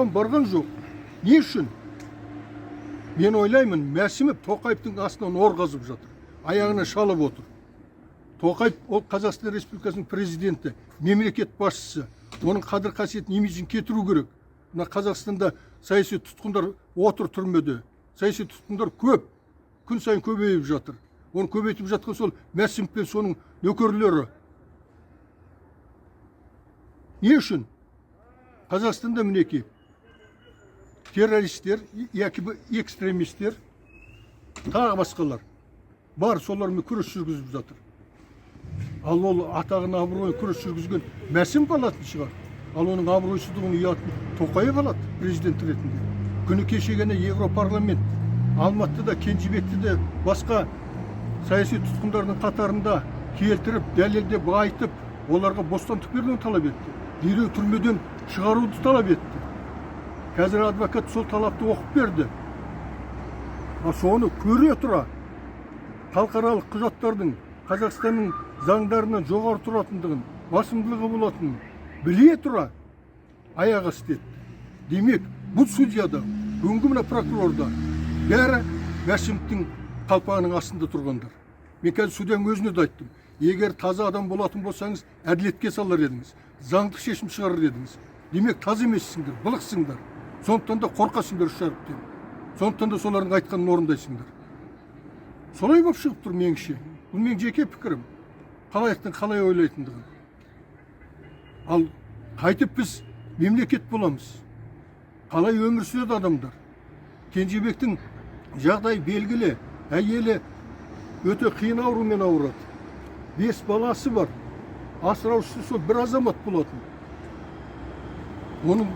Барған жоқ. Не үшін? Мен ойлаймын, Мәсімов Тоқаевтың астынан ор қазып жатыр. Аяғына шалып отыр. Тоқаев ол Қазақстан Республикасының президенті, мемлекет басшысы. Оның қадір қасиетін, имиджін кетіру керек. Мына Қазақстанда саяси тұтқындар отыр түрмеде. Саяси тұтқындар көп. Күн сайын көбейіп жатыр. Оны көбейтіп жатқан сол Мәсімов пен соның нөкерлері. Не үшін? Қазақстанда мінеки террористер, яки экстремистер, тағы басқалар бар, солармен күрес жүргізіп жатыр. Ал ол атағын абыройын күрес жүргізген Мәсімов алатын шығар. Ал оның абыройсыздығын ұятын Тоқаев алады президент ретінде. Күні кешегені Европарламент Алматыда Кенжебекті де басқа саяси тұтқындардың қатарында келтіріп, дәлелдеп, айтып, оларға бостандық беруін талап етті. Дереу түрмеден шығаруды талап етті. Қазір адвокат сол талапты оқып берді. Соны көре тұра, халықаралық құжаттардың Қазақстанның заңдарынан жоғары тұратындығын, басымдылығы болатынын біле тұра аяғы істетті. Демек, бұл судьяда, бүгінгі мына прокурорда бәрі Мәсімовтің қалпағының астында тұрғандар. Мен қазір судьяның өзіне де айттым. Егер таза адам болатын болсаңыз, әділетке салар едіңіз, заңдық шешім шығарыр едіңіз. Демек, таза емессіңдер, былықсыңдар. Сондықтан да қорқасыңдар үш әріптен. Сондықтан да солардың айтқанын орындайсыңдар. Солай болып шығып тұр меніңше. Бұл менің жеке пікірім. Қалайықтың қалай ойлайтындығын. Ал қайтып біз мемлекет боламыз. Қалай өмір сүреді адамдар. Кенжебектің жағдай белгілі. Әйелі өте қиын аурумен ауырады. 5 баласы бар. Асыраушысы сол бір азамат болатын. Оның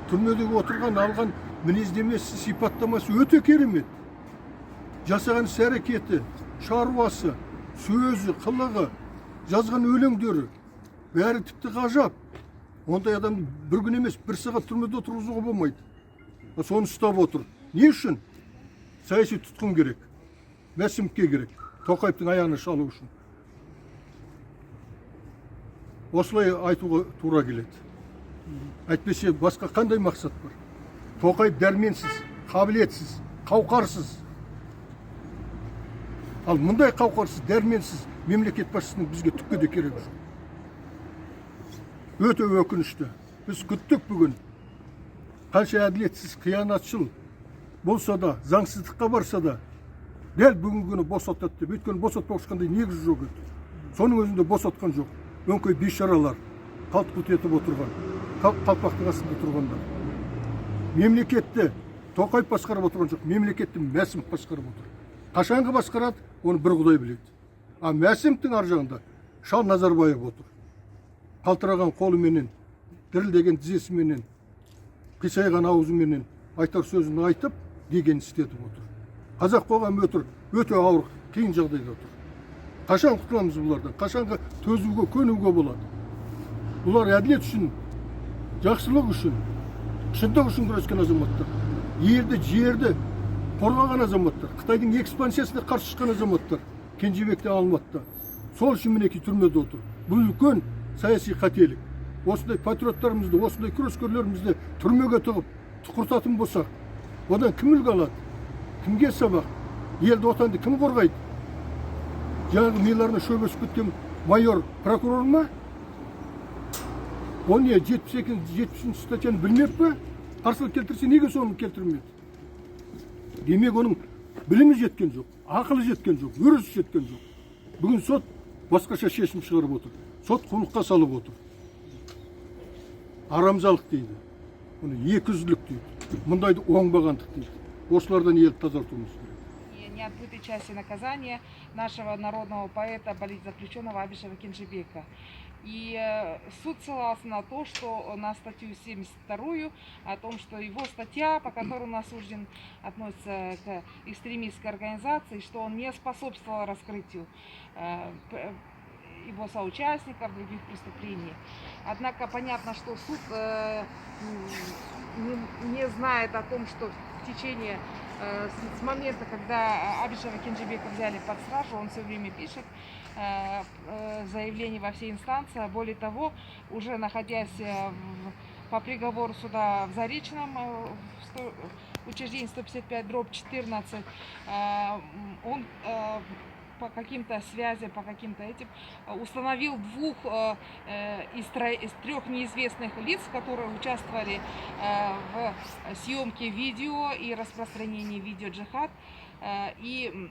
түрмедегі отырған, алған мінездемесі, сипаттамасы өте керемет. Жасаған іс-әрекеті, шаруасы, сөзі, қылығы, жазған өлеңдері бәрі тіпті ғажап. Ондай адам бір күн емес, бір сағат түрмеде отырғызуға болмайды. Соны ұстап отыр. Не үшін? Саяси тұтқын керек. Мәсімовке керек. Тоқаевтың аяғына шалу үшін. Осылай айтуға тура келеді. Әйтпесе басқа қандай мақсат бар? Тоқаев дәрменсіз, қабілетсіз, қауқарсыз. Ал мұндай қауқарсыз, дәрменсіз мемлекет басшысының бізге түкке де керегі жоқ. Өте өкінішті. Біз күттік бүгін. Қанша әділетсіз, қиянатшыл болса да, заңсыздыққа барса да, дәл бүгінгі күні босатады деп. Өйткені босатпақ ешқандай негіз жоқ еді. Соның өзінде босатқан жоқ. Өңкей бейшаралар, қалт-құлт етіп отырған, қалпақтың астында тұрғандар. Мемлекетті Тоқаев басқарып отырған жоқ, мемлекетті Мәсімов басқарып отыр. Қашанғы басқарады, оны бір Құдай біледі. А Мәсімовтің ар жағында Шал Назарбаев отыр. Қалтыраған қолыменен, дірілдеген тізесіменен, қисайған аузыменен айтар сөзін айтып, деген істетіп отыр. Қазақ қоғамы өте ауыр, қиын жағдайда отыр. Қашан құтыламыз бұлардан? Қашанға төзуге, көнуге болады? Бұлар әділет үшін, жақсылық үшін, шындық үшін күрескен азаматтар. Елді, жерді қорғаған азаматтар. Қытайдың экспансиясына қарсы шыққан азаматтар. Кенжебекте, Алматыда. Сол үшін мінеки түрмеде отыр. Бұл үлкен саяси қателік. Осындай патриоттарымызды, осындай күрескерлерімізді түрмеге тығып, тұқыртатын болсақ, одан кім үлгі алады? Кімге сабақ? Елді, отанды кім қорғайды? Жаңағы миларына шөбесіп кеткен майор прокурор ма? Ол не, 72-70 статьяны білмеп пе? Қарсылық келтірсе, неге соны келтірмеді? Демек, оның білімі жеткен жоқ, ақылы жеткен жоқ, өресі жеткен жоқ. Бүгін сот басқаша шешім шығарып отыр. Сот құлыққа салып отыр. Арамзалық дейді. Оны екіжүзділік дейді. Мұндайды оңбағандық дейді. Осылардан елді тазартуымыз керек. Неотбытой части наказания нашего народного поэта, политзаключенного Абишева Кенжебека. И суд ссылался на то, что на статью 72 о том, что его статья, по которой он осужден, относится к экстремистской организации, что он не способствовал раскрытию его соучастников других преступлений. Однако понятно, что суд не знает о том, что в течение с момента, когда Абишева Кенжебека взяли под стражу, он все время пишет заявление во все инстанции. Более того, уже находясь по приговору суда в Заречном, учреждение 155/14, он по каким-то связям, по каким-то этим, установил двух из трех неизвестных лиц, которые участвовали в съемке видео и распространении видео джихад. И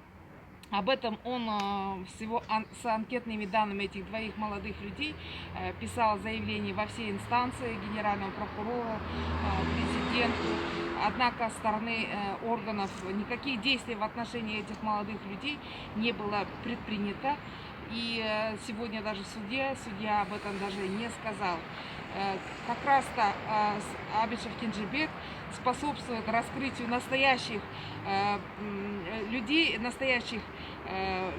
об этом он с анкетными данными этих двоих молодых людей писал заявление во все инстанции, генерального прокурора, президенту. Однако со стороны органов никаких действий в отношении этих молодых людей не было предпринято. И сегодня даже судья об этом даже не сказал. Как раз-то Абишев Кенжебек способствует раскрытию настоящих людей, настоящих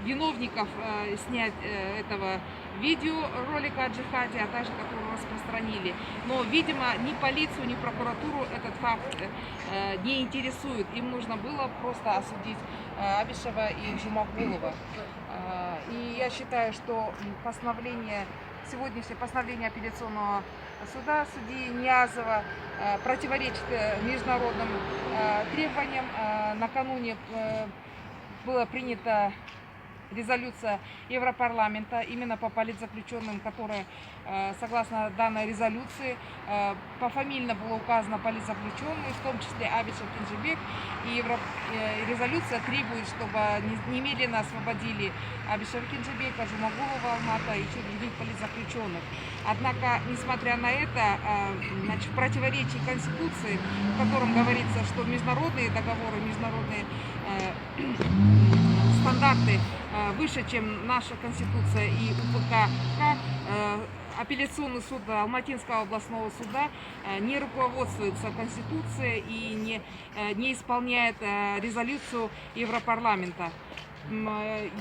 виновников снять этого видеоролика о джихаде, а также которого распространили. Но, видимо, ни полицию, ни прокуратуру этот факт не интересует. Им нужно было просто осудить Абишева и Жумагулова. И я считаю, что сегодняшнее постановление апелляционного суда судьи Ниязова противоречит международным требованиям. Накануне была принята резолюция Европарламента именно по политзаключенным, которые, согласно данной резолюции, пофамильно было указано политзаключенные, в том числе Абишев Кенжебек, и резолюция требует, чтобы немедленно освободили Абишева Кенжебека, Жумагулова Алмата и еще других политзаключенных. Однако, несмотря на это, в противоречии Конституции, в котором говорится, что международные договоры, международные стандарты выше, чем наша Конституция и УПК, апелляционный суд Алматинского областного суда не руководствуется Конституцией и не исполняет резолюцию Европарламента.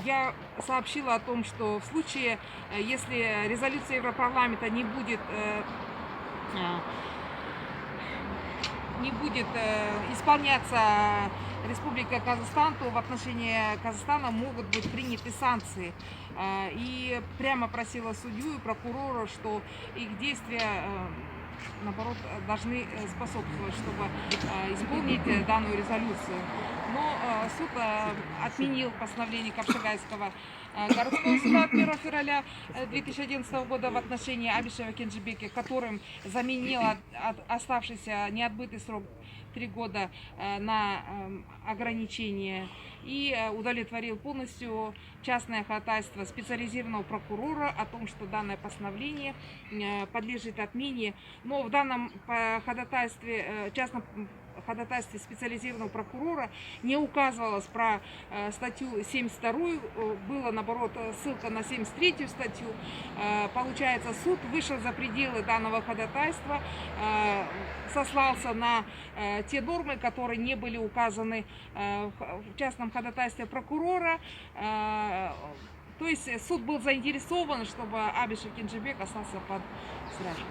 Я сообщила о том, что в случае, если резолюция Европарламента не будет исполняться Республика Казахстан, то в отношении Казахстана могут быть приняты санкции. И прямо просила судью и прокурора, что их действия, наоборот, должны способствовать, чтобы исполнить данную резолюцию. Но суд отменил постановление Капшагайского городского суда от 1 февраля 2011 года в отношении Абишева Кенжебека, которым заменил оставшийся неотбытый срок 3 года на ограничение, и удовлетворил полностью частное ходатайство специализированного прокурора о том, что данное постановление подлежит отмене. Но в данном ходатайстве, частном ходатайстве специализированного прокурора не указывалось про статью 72, было наоборот ссылка на 73 статью. Получается, суд вышел за пределы данного ходатайства, сослался на те нормы, которые не были указаны в частном ходатайстве прокурора. То есть суд был заинтересован, чтобы Абишев Кенжебек остался под стражей.